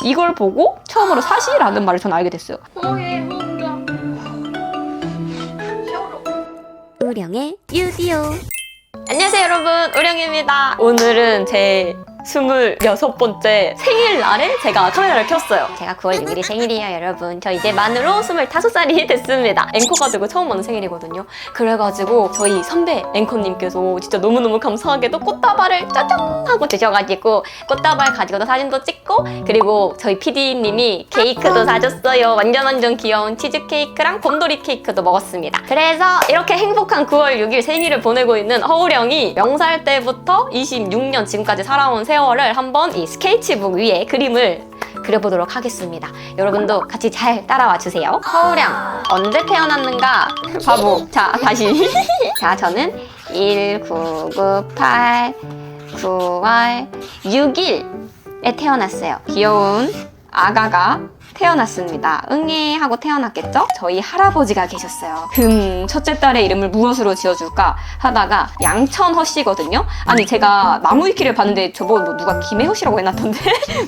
이걸 보고 처음으로 사시라는 말을 전 알게 됐어요. 우령의 유디오. 안녕하세요 여러분, 우령입니다. 오늘은 제 26번째 생일날에 제가 카메라를 켰어요. 제가 9월 6일이 생일이에요 여러분. 저 이제 만으로 25살이 됐습니다. 앵커 가지고 처음 하는 생일이거든요. 그래가지고 저희 선배 앵커님께서 진짜 너무너무 감사하게도 꽃다발을 짜잔 하고 주셔가지고 꽃다발 가지고도 사진도 찍고, 그리고 저희 PD님이 케이크도 사줬어요. 완전 귀여운 치즈케이크랑 곰돌이 케이크도 먹었습니다. 그래서 이렇게 행복한 9월 6일 생일을 보내고 있는 허우령이 명살 때부터 26년 지금까지 살아온 세월을 한번 이 스케치북 위에 그림을 그려보도록 하겠습니다. 여러분도 같이 잘 따라와 주세요. 허우령 언제 태어났는가? 바보. 자, 다시. 자, 저는 1998 9월 6일에 태어났어요. 귀여운 아가가 태어났습니다. 응애 하고 태어났겠죠? 저희 할아버지가 계셨어요. 첫째 딸의 이름을 무엇으로 지어줄까 하다가 양천허 씨거든요. 아니 제가 나무위키를 봤는데 저거 뭐 누가 김혜호 씨라고 해놨던데?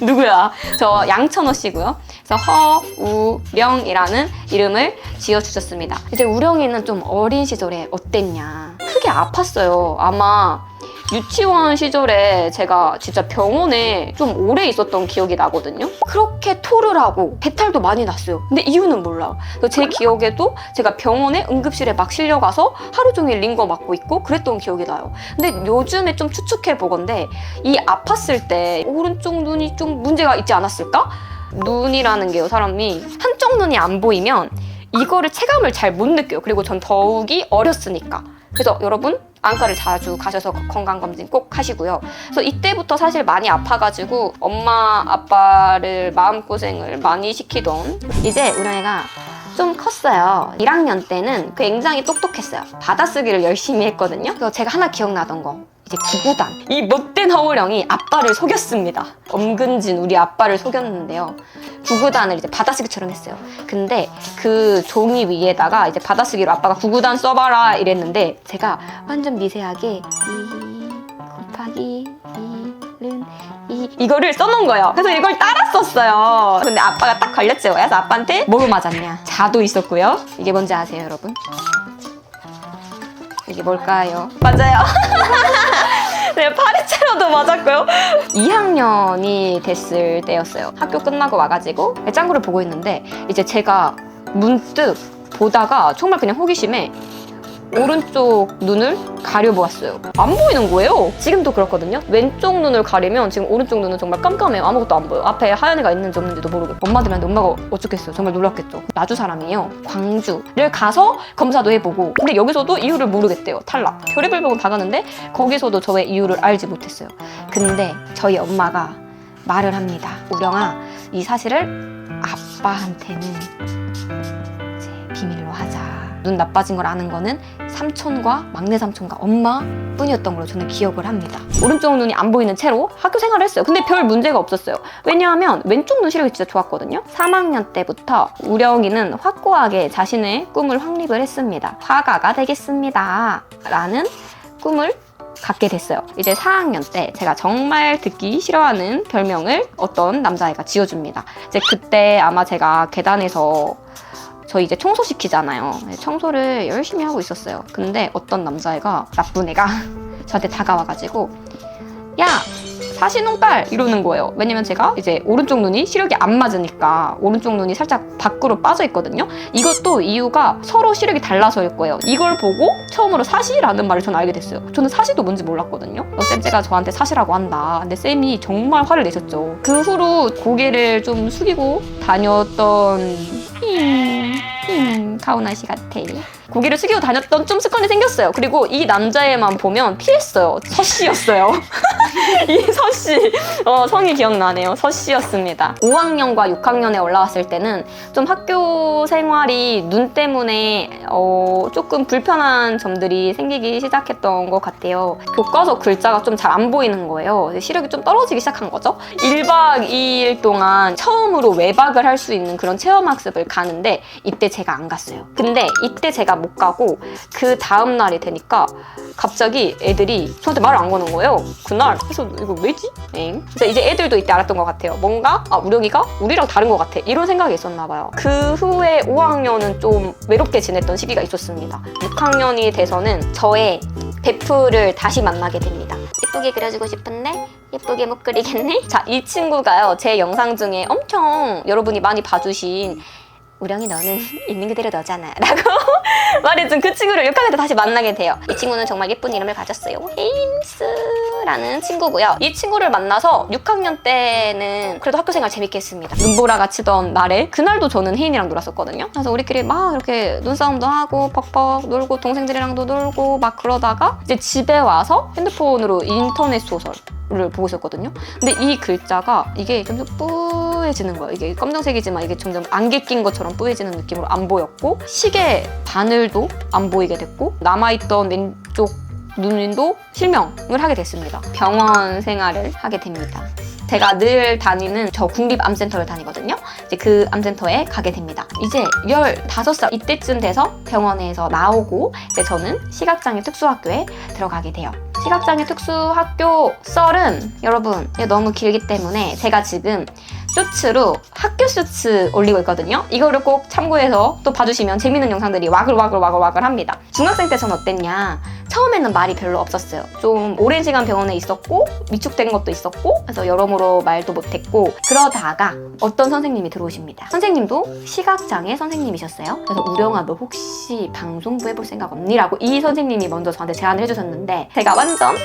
누구야? 저 양천허 씨고요. 그래서 허우령이라는 이름을 지어주셨습니다. 이제 우령이는 좀 어린 시절에 어땠냐? 크게 아팠어요. 아마 유치원 시절에 제가 진짜 병원에 좀 오래 있었던 기억이 나거든요. 그렇게 토를 하고 배탈도 많이 났어요. 근데 이유는 몰라요. 제 기억에도 제가 병원에 응급실에 막 실려가서 하루 종일 링거 맞고 있고 그랬던 기억이 나요. 근데 요즘에 좀 추측해 보건데 이 아팠을 때 오른쪽 눈이 좀 문제가 있지 않았을까? 눈이라는 게요, 사람이 한쪽 눈이 안 보이면 이거를 체감을 잘 못 느껴요. 그리고 전 더욱이 어렸으니까. 그래서 여러분 안과를 자주 가셔서 건강검진 꼭 하시고요. 그래서 이때부터 사실 많이 아파가지고 엄마 아빠를 마음고생을 많이 시키던, 이제 우령이가 좀 컸어요. 1학년 때는 굉장히 똑똑했어요. 받아쓰기를 열심히 했거든요. 그래서 제가 하나 기억나던 거, 이제 구구단. 이 못된 허우령이 아빠를 속였습니다. 엄근진 우리 아빠를 속였는데요. 구구단을 이제 받아쓰기처럼 했어요. 근데 그 종이 위에다가 이제 받아쓰기로 아빠가 구구단 써봐라 이랬는데 제가 완전 미세하게 2 곱하기 1은 2 이거를 써놓은 거예요. 그래서 이걸 따라 썼어요. 근데 아빠가 딱 걸렸죠. 그래서 아빠한테 뭐로 맞았냐? 자도 있었고요. 이게 뭔지 아세요 여러분? 이게 뭘까요? 맞아요. 네, 파리채로도 맞았고요. 2학년이 됐을 때였어요. 학교 끝나고 와가지고 짱구를 보고 있는데 이제 제가 문득 보다가 정말 그냥 호기심에 오른쪽 눈을 가려보았어요. 안 보이는 거예요. 지금도 그렇거든요. 왼쪽 눈을 가리면 지금 오른쪽 눈은 정말 깜깜해요. 아무것도 안 보여. 앞에 하얀 애가 있는지 없는지도 모르고. 엄마들한테 엄마가 어쩌겠어요. 정말 놀랐겠죠. 나주 사람이에요. 광주를 가서 검사도 해보고, 근데 여기서도 이유를 모르겠대요. 탈락. 별의별 병원 다 가는데 거기서도 저의 이유를 알지 못했어요. 근데 저희 엄마가 말을 합니다. 우령아, 이 사실을 아빠한테는 이제 비밀로 하자. 눈 나빠진 걸 아는 거는 삼촌과 막내 삼촌과 엄마 뿐이었던 걸로 저는 기억을 합니다. 오른쪽 눈이 안 보이는 채로 학교 생활을 했어요. 근데 별 문제가 없었어요. 왜냐하면 왼쪽 눈 시력이 진짜 좋았거든요. 3학년 때부터 우령이는 확고하게 자신의 꿈을 확립을 했습니다. 화가가 되겠습니다 라는 꿈을 갖게 됐어요. 이제 4학년 때 제가 정말 듣기 싫어하는 별명을 어떤 남자애가 지어줍니다. 이제 그때 아마 제가 계단에서 저희 이제 청소시키잖아요. 청소를 열심히 하고 있었어요. 근데 어떤 남자애가, 나쁜 애가 저한테 다가와가지고 야! 사시농딸! 이러는 거예요. 왜냐면 제가 이제 오른쪽 눈이 시력이 안 맞으니까 오른쪽 눈이 살짝 밖으로 빠져 있거든요. 이것도 이유가 서로 시력이 달라서일 거예요. 이걸 보고 처음으로 사시라는 말을 전 알게 됐어요. 저는 사시도 뭔지 몰랐거든요. 쌤제가 저한테 사시라고 한다. 근데 쌤이 정말 화를 내셨죠. 그 후로 고개를 좀 숙이고 다녔던 가오나시 같아. 고개를 숙이고 다녔던 좀 습관이 생겼어요. 그리고 이 남자애만 보면 피했어요. 서씨였어요. 이 서씨. 성이 기억나네요. 서씨였습니다. 5학년과 6학년에 올라왔을 때는 좀 학교 생활이 눈 때문에 조금 불편한 점들이 생기기 시작했던 것 같아요. 교과서 글자가 좀 잘 안 보이는 거예요. 시력이 좀 떨어지기 시작한 거죠. 1박 2일 동안 처음으로 외박을 할 수 있는 그런 체험학습을 가는데 이때 제가 안 갔어요. 근데 이때 제가 학교랑 못 가고 그 다음 날이 되니까 갑자기 애들이 저한테 말을 안 거는 거예요. 그날. 그래서 이거 왜지? 엥? 그래서 이제 애들도 이때 알았던 것 같아요. 뭔가 우령이가 우리랑 다른 것 같아. 이런 생각이 있었나 봐요. 그 후에 5학년은 좀 외롭게 지냈던 시기가 있었습니다. 6학년이 돼서는 저의 베프를 다시 만나게 됩니다. 예쁘게 그려주고 싶은데 예쁘게 못 그리겠네? 자, 이 친구가요. 제 영상 중에 엄청 여러분이 많이 봐주신 우령이 너는 있는 그대로 너잖아 라고 말해준 그 친구를 6학년 때 다시 만나게 돼요. 이 친구는 정말 예쁜 이름을 가졌어요. 헤임스라는 친구고요. 이 친구를 만나서 6학년 때는 그래도 학교 생활 재밌게 했습니다. 눈보라가 치던 날에 그날도 저는 혜인이랑 놀았었거든요. 그래서 우리끼리 막 이렇게 눈싸움도 하고 퍽퍽 놀고 동생들이랑도 놀고 막 그러다가 이제 집에 와서 핸드폰으로 인터넷 소설을 보고 있었거든요. 근데 이 글자가 이게 점점 뿌얘지는 거예요. 이게 검정색이지만 이게 점점 안개 낀 것처럼 뿌얘지는 느낌으로 안 보였고 시계 바늘도 안 보이게 됐고 남아있던 왼쪽 눈도 실명을 하게 됐습니다. 병원 생활을 하게 됩니다. 제가 늘 다니는 저 국립암센터를 다니거든요. 이제 그 암센터에 가게 됩니다. 이제 15살 이때쯤 돼서 병원에서 나오고 이제 저는 시각장애 특수학교에 들어가게 돼요. 시각장애 특수학교 썰은 여러분 너무 길기 때문에 제가 지금 쇼츠로 학교 쇼츠 올리고 있거든요. 이거를 꼭 참고해서 또 봐주시면 재밌는 영상들이 와글와글 합니다. 중학생 때 전 어땠냐? 처음에는 말이 별로 없었어요. 좀 오랜 시간 병원에 있었고 위축된 것도 있었고 그래서 여러모로 말도 못했고 그러다가 어떤 선생님이 들어오십니다. 선생님도 시각장애 선생님이셨어요. 그래서 우령아 너 혹시 방송부 해볼 생각 없니? 라고 이 선생님이 먼저 저한테 제안을 해주셨는데 제가 완전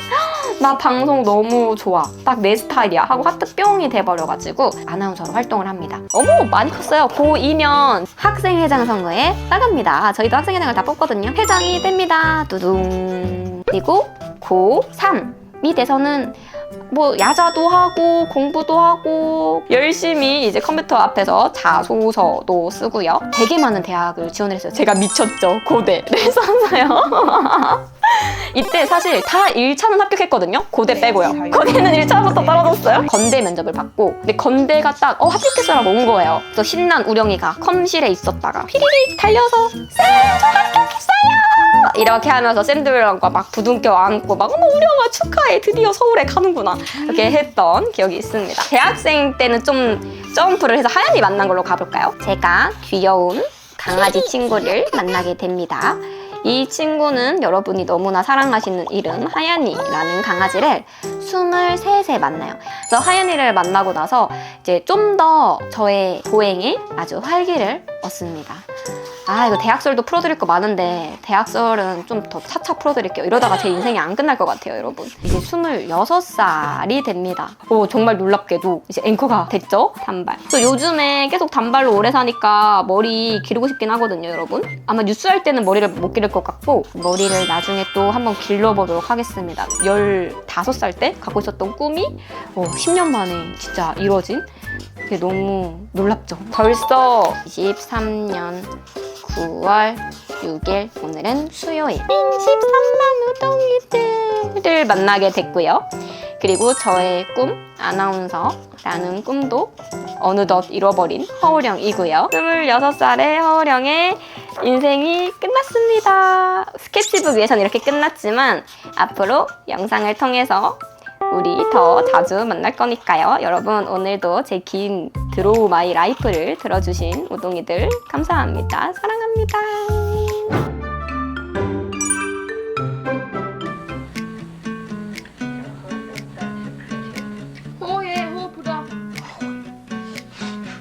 나 방송 너무 좋아 딱 내 스타일이야 하고 하트 뿅이 돼버려가지고 아나운서로 활동을 합니다. 어머 많이 컸어요. 고2면 학생회장 선거에 나갑니다. 저희도 학생회장을 다 뽑거든요. 회장이 됩니다. 두둥. 그리고 고3이 돼서는 뭐 야자도 하고 공부도 하고 열심히 이제 컴퓨터 앞에서 자소서도 쓰고요. 되게 많은 대학을 지원을 했어요. 제가 미쳤죠. 고대를 썼어요. 이때 사실 다 1차는 합격했거든요. 고대 빼고요. 고대는 1차부터 떨어졌어요. 건대 면접을 받고 근데 건대가 딱 합격했어라고 온 거예요. 그래서 신난 우령이가 컴실에 있었다가 피리릭 달려서 쌤 저 합격했어요! 이렇게 하면서 쌤들과 막 부둥켜 안고 막 어머 우령아 축하해 드디어 서울에 가는구나 이렇게 했던 기억이 있습니다. 대학생 때는 좀 점프를 해서 하얀이 만난 걸로 가볼까요? 제가 귀여운 강아지 친구를 만나게 됩니다. 이 친구는 여러분이 너무나 사랑하시는 이름 하얀이라는 강아지를 23세 만나요. 그래서 하얀이를 만나고 나서 이제 좀 더 저의 보행에 아주 활기를 얻습니다. 이거 대학설도 풀어드릴 거 많은데 대학설은 좀 더 차차 풀어드릴게요. 이러다가 제 인생이 안 끝날 것 같아요, 여러분. 이제 26살이 됩니다. 정말 놀랍게도 이제 앵커가 됐죠? 단발. 또 요즘에 계속 단발로 오래 사니까 머리 기르고 싶긴 하거든요, 여러분. 아마 뉴스 할 때는 머리를 못 기를 것 같고 머리를 나중에 또 한번 길러보도록 하겠습니다. 15살 때 갖고 있었던 꿈이 10년 만에 진짜 이루어진 그게 너무 놀랍죠. 벌써 23년 9월 6일 오늘은 수요일 13만 우동이들을 만나게 됐고요. 그리고 저의 꿈 아나운서라는 꿈도 어느덧 잃어버린 허우령이고요. 26살의 허우령의 인생이 끝났습니다. 스케치북 위에선 이렇게 끝났지만 앞으로 영상을 통해서 우리 더 자주 만날 거니까요. 여러분 오늘도 제 긴 드로우 마이 라이프를 들어주신 우동이들 감사합니다. 사랑합니다. 호해 호 부다.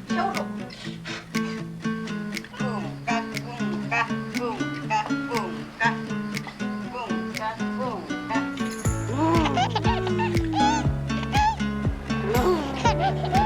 세월호. 뿡까